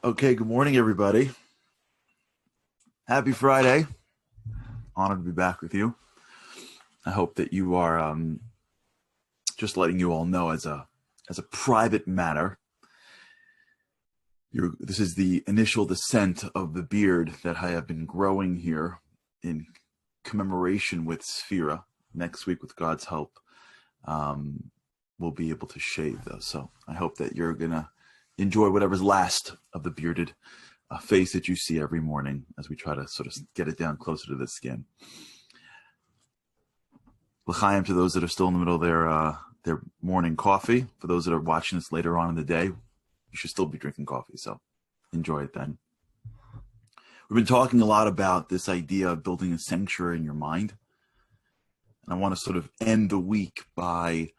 Okay, good morning, everybody. Happy Friday. Honored to be back with you. I hope that you are just letting you all know as a private matter. This is the initial descent of the beard that I have been growing here in commemoration with Sphera. Next week, with God's help, we'll be able to shave those. So I hope that you're going to enjoy whatever's last of the bearded face that you see every morning as we try to sort of get it down closer to the skin. L'chaim to those that are still in the middle of their morning coffee. For those that are watching this later on in the day, you should still be drinking coffee, so enjoy it then. We've been talking a lot about this idea of building a sanctuary in your mind. And I want to sort of end the week by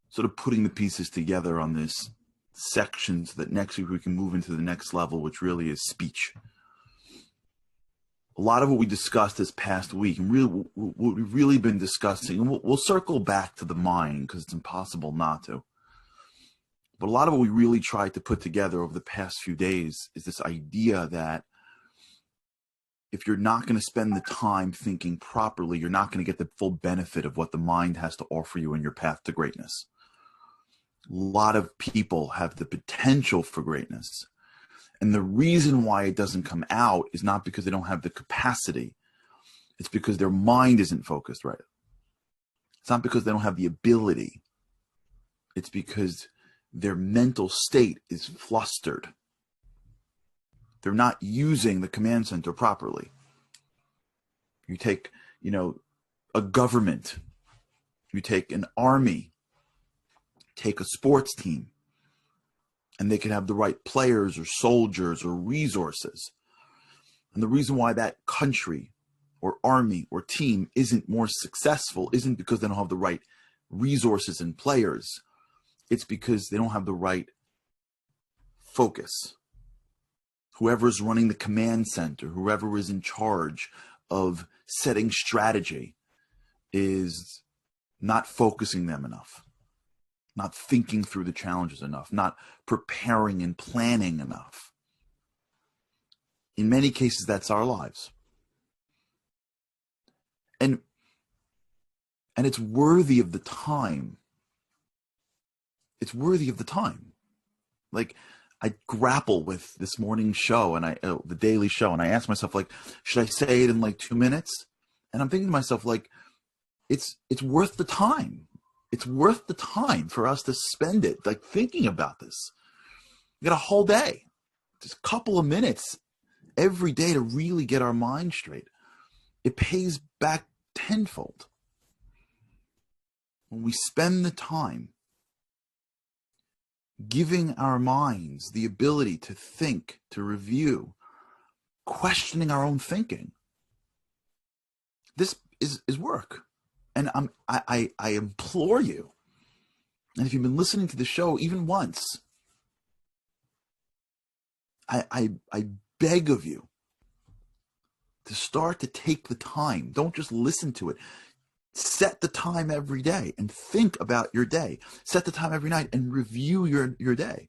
sort of putting the pieces together on this section so that next week we can move into the next level, which really is speech. A lot of what we discussed this past week, and really what we've really been discussing, and we'll circle back to the mind because it's impossible not to. But a lot of what we really tried to put together over the past few days is this idea that if you're not going to spend the time thinking properly, you're not going to get the full benefit of what the mind has to offer you in your path to greatness. A lot of people have the potential for greatness. And the reason why it doesn't come out is not because they don't have the capacity. It's because their mind isn't focused right. It's not because they don't have the ability. It's because their mental state is flustered. They're not using the command center properly. You take, a government. You take an army. Take a sports team. And they can have the right players or soldiers or resources. And the reason why that country or army or team isn't more successful isn't because they don't have the right resources and players. It's because they don't have the right focus. Whoever's running the command center, whoever is in charge of setting strategy is not focusing them enough. Not thinking through the challenges enough, not preparing and planning enough. In many cases, that's our lives. And it's worthy of the time. It's worthy of the time. Like, I grapple with this morning's show and the daily show, and I ask myself, like, should I say it in like 2 minutes? And I'm thinking to myself, like, it's worth the time. It's worth the time for us to spend it, like, thinking about this. We got a whole day, just a couple of minutes every day to really get our mind straight. It pays back tenfold. When we spend the time giving our minds the ability to think, to review, questioning our own thinking, this is work. And I implore you, and if you've been listening to the show even once, I beg of you to start to take the time. Don't just listen to it. Set the time every day and think about your day. Set the time every night and review your day.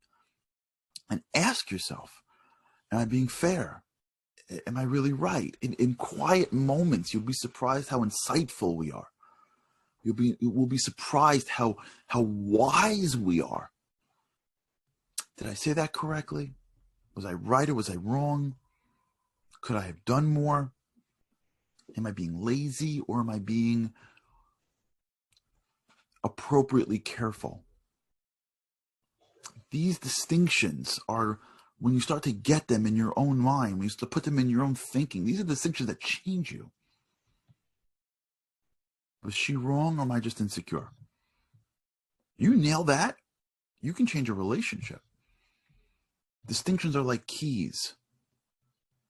And ask yourself, am I being fair? Am I really right? In quiet moments, you'll be surprised how insightful we are. You will be surprised how wise we are. Did I say that correctly? Was I right or was I wrong? Could I have done more? Am I being lazy or am I being appropriately careful? These distinctions are, when you start to get them in your own mind, when you start to put them in your own thinking, these are the distinctions that change you. Was she wrong or am I just insecure? You nail that, you can change a relationship. Distinctions are like keys.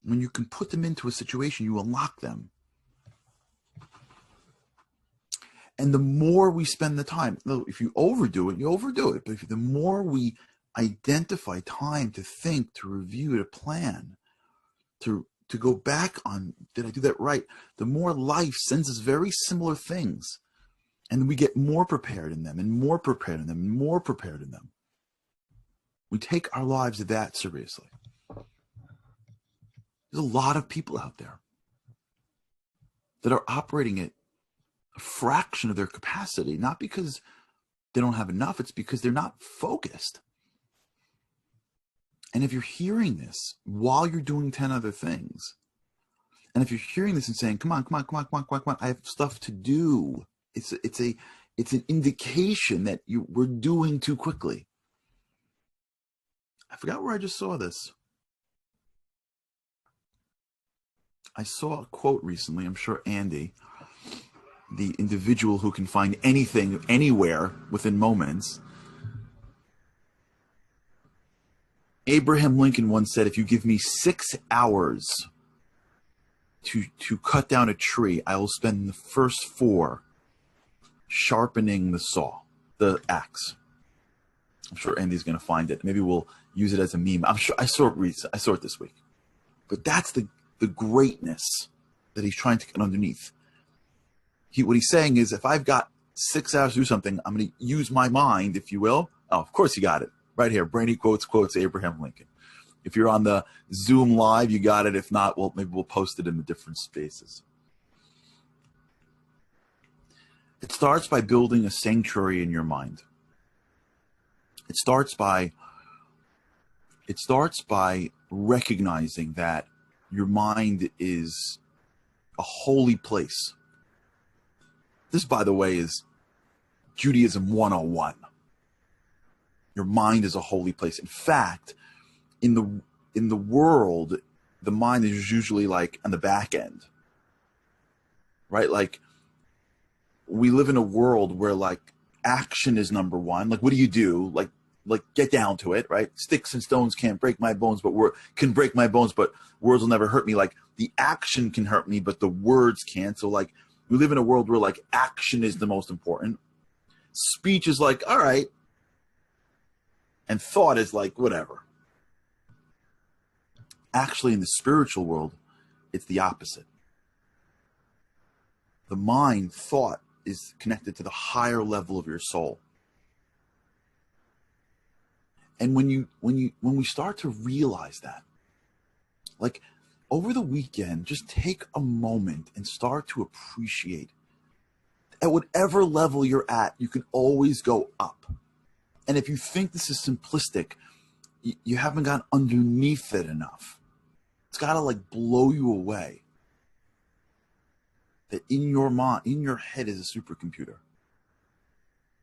When you can put them into a situation, you unlock them. And the more we spend the time, if you overdo it, you overdo it. But the more we identify time to think, to review, to plan, to go back on, did I do that right? The more life sends us very similar things. And we get more prepared in them and more prepared in them and more prepared in them. We take our lives that seriously. There's a lot of people out there that are operating at a fraction of their capacity, not because they don't have enough, it's because they're not focused. And if you're hearing this while you're doing 10 other things, and if you're hearing this and saying, come on, I have stuff to do, it's an indication that we're doing too quickly. I forgot where I just saw this. I saw a quote recently, I'm sure Andy, the individual who can find anything, anywhere, within moments. Abraham Lincoln once said, if you give me 6 hours to cut down a tree, I will spend the first 4 sharpening the axe. I'm sure Andy's going to find it. Maybe we'll use it as a meme. I'm sure I saw it this week. But that's the greatness that he's trying to get underneath. What he's saying is, if I've got 6 hours to do something, I'm going to use my mind, if you will. Oh, of course you got it. Right here. Brainy quotes Abraham Lincoln. If you're on the Zoom live, you got it. If not, well, maybe we'll post it in the different spaces. It starts by building a sanctuary in your mind. It starts by recognizing that your mind is a holy place. This, by the way, is Judaism 101. Your mind is a holy place. In fact, in the world, the mind is usually like on the back end, right? Like, we live in a world where like action is number one. Like, what do you do? Like get down to it, right? Sticks and stones can't break my bones, but can break my bones, but words will never hurt me. Like, the action can hurt me, but the words can't. So like, we live in a world where like action is the most important. Speech is like, all right. And thought is like, whatever. Actually, in the spiritual world, it's the opposite. The mind, thought, is connected to the higher level of your soul. And when we start to realize that, like over the weekend, just take a moment and start to appreciate, at whatever level you're at, you can always go up. And if you think this is simplistic, you haven't gone underneath it enough. It's got to like blow you away that in your mind, in your head is a supercomputer.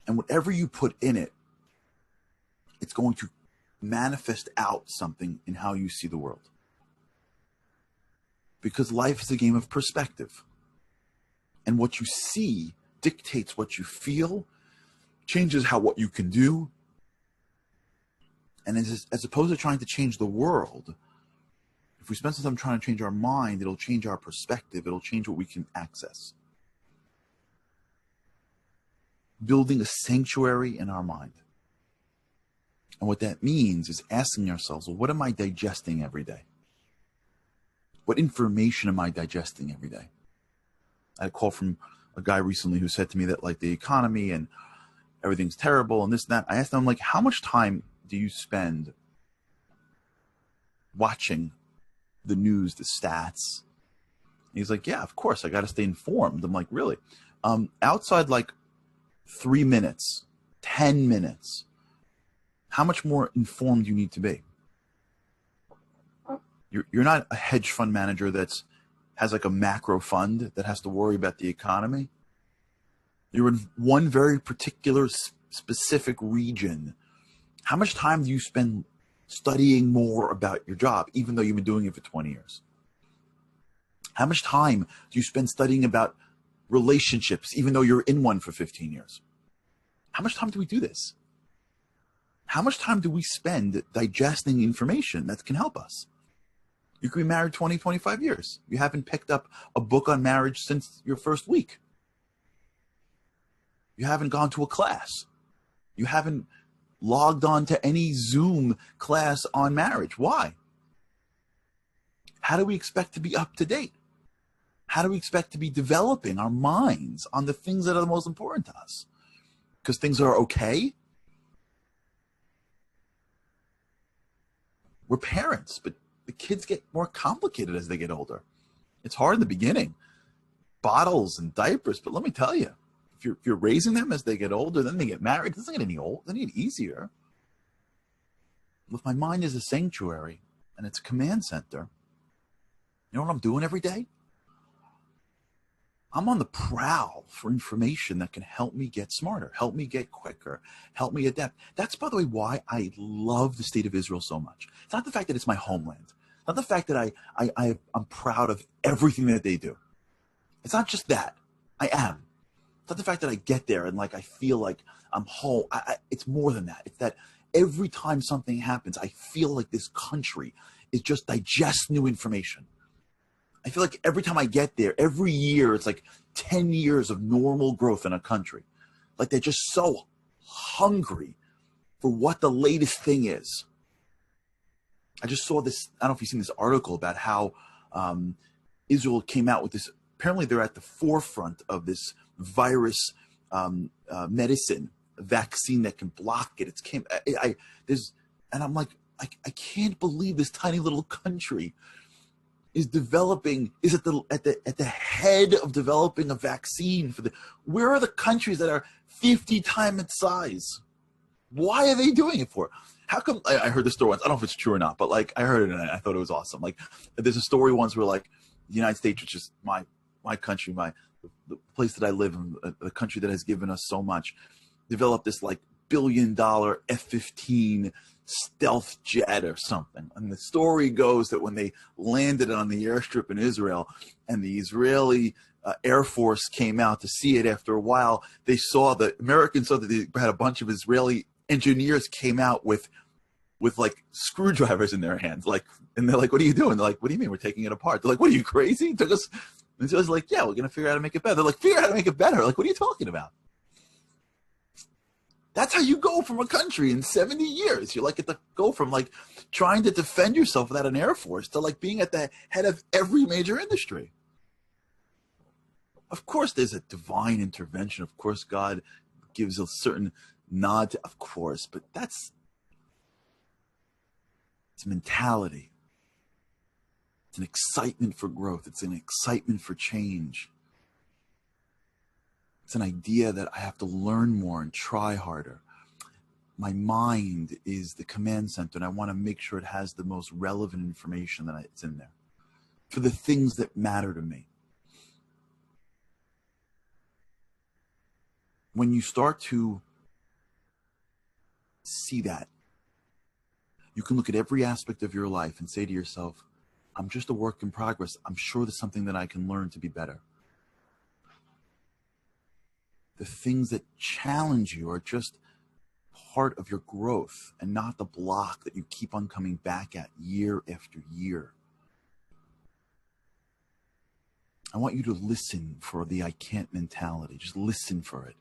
And whatever you put in it, it's going to manifest out something in how you see the world. Because life is a game of perspective. And what you see dictates what you feel, changes what you can do. And as opposed to trying to change the world, if we spend some time trying to change our mind, it'll change our perspective. It'll change what we can access. Building a sanctuary in our mind. And what that means is asking ourselves, well, what am I digesting every day? What information am I digesting every day? I had a call from a guy recently who said to me that like the economy and everything's terrible and this and that. I asked him, like, how much time do you spend watching the news, the stats? And he's like, yeah, of course, I got to stay informed. I'm like, really? Outside like 3 minutes, 10 minutes, how much more informed you need to be? You're not a hedge fund manager has like a macro fund that has to worry about the economy. You're in one very particular specific region. How much time do you spend studying more about your job, even though you've been doing it for 20 years? How much time do you spend studying about relationships, even though you're in one for 15 years? How much time do we do this? How much time do we spend digesting information that can help us? You could be married 20, 25 years. You haven't picked up a book on marriage since your first week. You haven't gone to a class. You haven't logged on to any Zoom class on marriage. Why? How do we expect to be up to date? How do we expect to be developing our minds on the things that are the most important to us? Because things are okay? We're parents, but the kids get more complicated as they get older. It's hard in the beginning, bottles and diapers, but let me tell you, if you're raising them as they get older, then they get married, it doesn't get any old, they get easier. If my mind is a sanctuary and it's a command center, you know what I'm doing every day? I'm on the prowl for information that can help me get smarter, help me get quicker, help me adapt. That's, by the way, why I love the state of Israel so much. It's not the fact that it's my homeland. It's not the fact that I'm proud of everything that they do. It's not just that. I am. It's not the fact that I get there and like I feel like I'm home. It's more than that. It's that every time something happens, I feel like this country is just digests new information. I feel like every time I get there, every year, it's like 10 years of normal growth in a country. Like they're just so hungry for what the latest thing is. I just saw this, I don't know if you've seen this article about how Israel came out with this. Apparently they're at the forefront of this virus medicine, vaccine that can block it. And I'm like, I can't believe this tiny little country is at the head of developing a vaccine for where are the countries that are 50 times its size? Why are they doing it for? How come, I heard the story once, I don't know if it's true or not, but like I heard it and I thought it was awesome. Like there's a story once where like the United States, which is my country, the place that I live in, the country that has given us so much, developed this like $1 billion F-15 stealth jet or something. And the story goes that when they landed on the airstrip in Israel and the Israeli Air Force came out to see it, after a while, the Americans saw that they had a bunch of Israeli engineers came out with like screwdrivers in their hands. And they're like, what are you doing? They're like, what do you mean we're taking it apart? They're like, what are you, crazy? It took us. And so I was like, yeah, we're going to figure out how to make it better. They're like, figure out how to make it better. Like, what are you talking about? That's how you go from a country in 70 years. You like go from like trying to defend yourself without an air force to like being at the head of every major industry. Of course, there's a divine intervention. Of course, God gives a certain nod to, of course, but it's mentality. It's an excitement for growth. It's an excitement for change. It's an idea that I have to learn more and try harder. My mind is the command center, and I want to make sure it has the most relevant information that's in there for the things that matter to me. When you start to see that, you can look at every aspect of your life and say to yourself, I'm just a work in progress. I'm sure there's something that I can learn to be better. The things that challenge you are just part of your growth and not the block that you keep on coming back at year after year. I want you to listen for the I can't mentality. Just listen for it.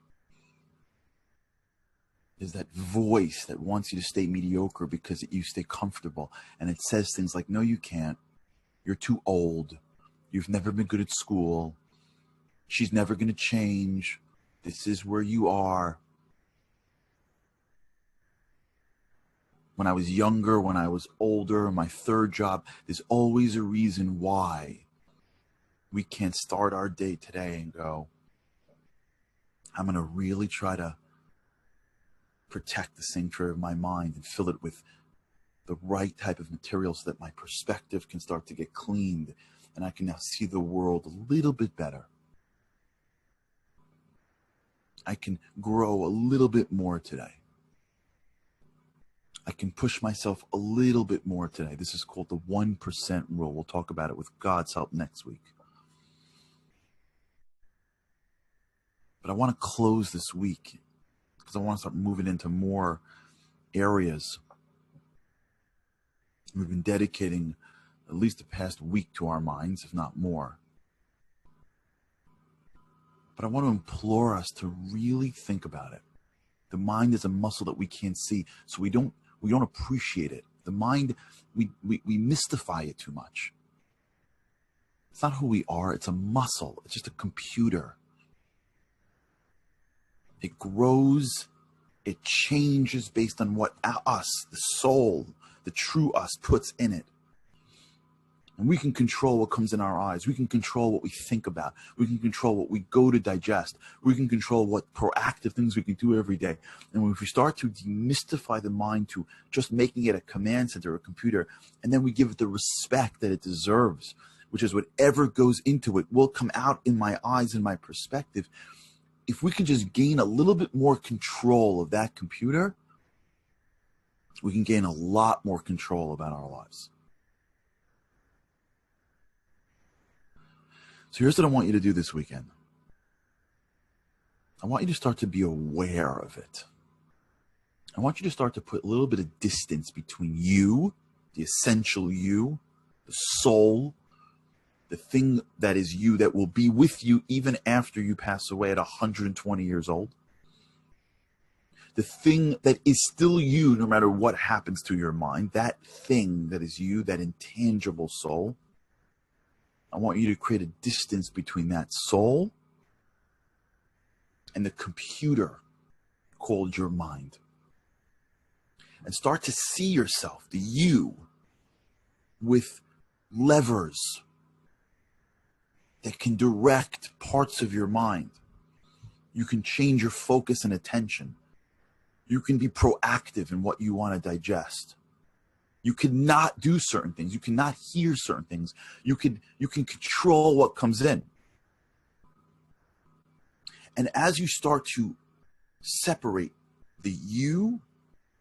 There's that voice that wants you to stay mediocre because you stay comfortable. And it says things like, no, you can't. You're too old. You've never been good at school. She's never going to change. This is where you are. When I was younger, when I was older, my third job, there's always a reason why we can't start our day today and go, I'm going to really try to protect the sanctuary of my mind and fill it with the right type of material so that my perspective can start to get cleaned and I can now see the world a little bit better. I can grow a little bit more today. I can push myself a little bit more today. This is called the 1% rule. We'll talk about it with God's help next week. But I want to close this week because I want to start moving into more areas. We've been dedicating at least the past week to our minds, if not more. But I want to implore us to really think about it. The mind is a muscle that we can't see, so we don't appreciate it. The mind, we mystify it too much. It's not who we are. It's a muscle. It's just a computer. It grows. It changes based on what us, the soul, the true us, puts in it. And we can control what comes in our eyes. We can control what we think about. We can control what we go to digest. We can control what proactive things we can do every day. And if we start to demystify the mind to just making it a command center, a computer, and then we give it the respect that it deserves, which is whatever goes into it will come out in my eyes and my perspective. If we can just gain a little bit more control of that computer, we can gain a lot more control about our lives. So here's what I want you to do this weekend. I want you to start to be aware of it. I want you to start to put a little bit of distance between you, the essential you, the soul, the thing that is you that will be with you even after you pass away at 120 years old. The thing that is still you no matter what happens to your mind, that thing that is you, that intangible soul. I want you to create a distance between that soul and the computer called your mind. And start to see yourself, the you, with levers that can direct parts of your mind. You can change your focus and attention. You can be proactive in what you want to digest. You cannot do certain things. You cannot hear certain things. You can control what comes in. And as you start to separate the you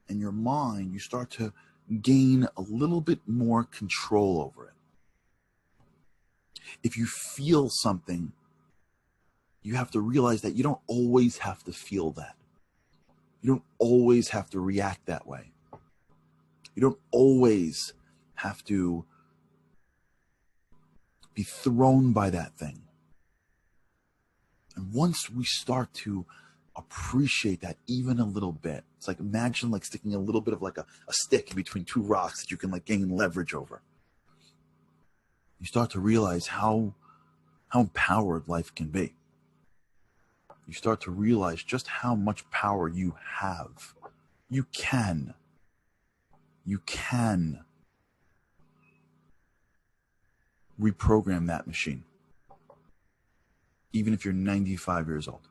and your mind, you start to gain a little bit more control over it. If you feel something, you have to realize that you don't always have to feel that. You don't always have to react that way. You don't always have to be thrown by that thing. And once we start to appreciate that even a little bit, it's like, imagine like sticking a little bit of like a stick between two rocks that you can like gain leverage over. You start to realize how empowered life can be. You start to realize just how much power you have. You can reprogram that machine, even if you're 95 years old.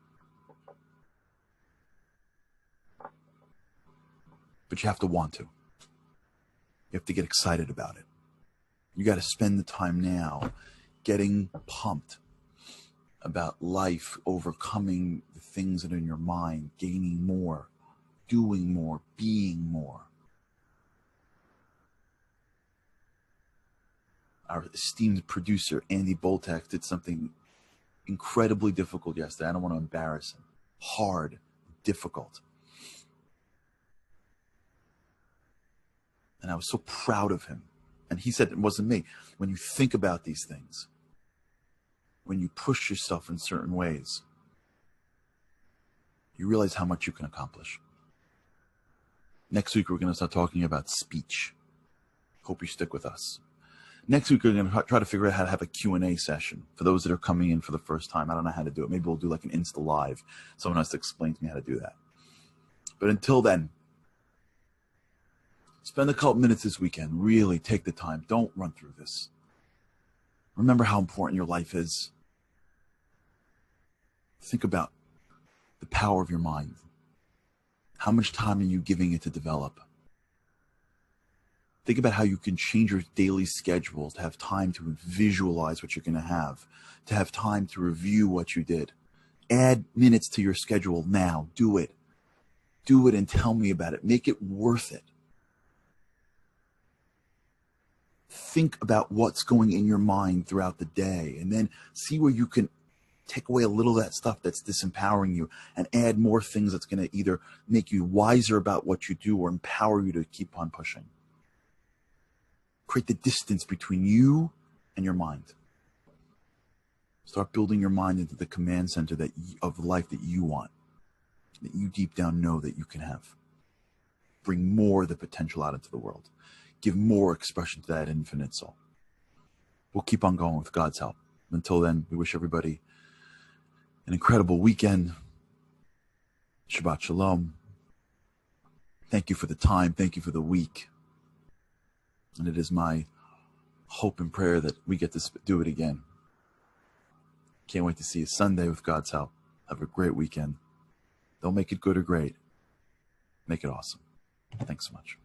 But you have to want to. You have to get excited about it. You got to spend the time now getting pumped about life, overcoming the things that are in your mind, gaining more, doing more, being more. Our esteemed producer, Andy Boltax, did something incredibly difficult yesterday. I don't want to embarrass him. Hard, difficult. And I was so proud of him. And he said, it wasn't me. When you think about these things, when you push yourself in certain ways, you realize how much you can accomplish. Next week, we're going to start talking about speech. Hope you stick with us. Next week, we're going to try to figure out how to have a Q&A session for those that are coming in for the first time. I don't know how to do it. Maybe we'll do like an Insta Live. Someone has to explain to me how to do that. But until then, spend a couple minutes this weekend. Really take the time. Don't run through this. Remember how important your life is. Think about the power of your mind. How much time are you giving it to develop? Think about how you can change your daily schedule to have time to visualize what you're going to have time to review what you did. Add minutes to your schedule now. Do it. Do it and tell me about it. Make it worth it. Think about what's going in your mind throughout the day and then see where you can take away a little of that stuff that's disempowering you and add more things that's going to either make you wiser about what you do or empower you to keep on pushing. Create the distance between you and your mind. Start building your mind into the command center of life that you want, that you deep down know that you can have. Bring more of the potential out into the world. Give more expression to that infinite soul. We'll keep on going with God's help. Until then, we wish everybody an incredible weekend. Shabbat Shalom. Thank you for the time. Thank you for the week. And it is my hope and prayer that we get to do it again. Can't wait to see you Sunday with God's help. Have a great weekend. Don't make it good or great. Make it awesome. Thanks so much.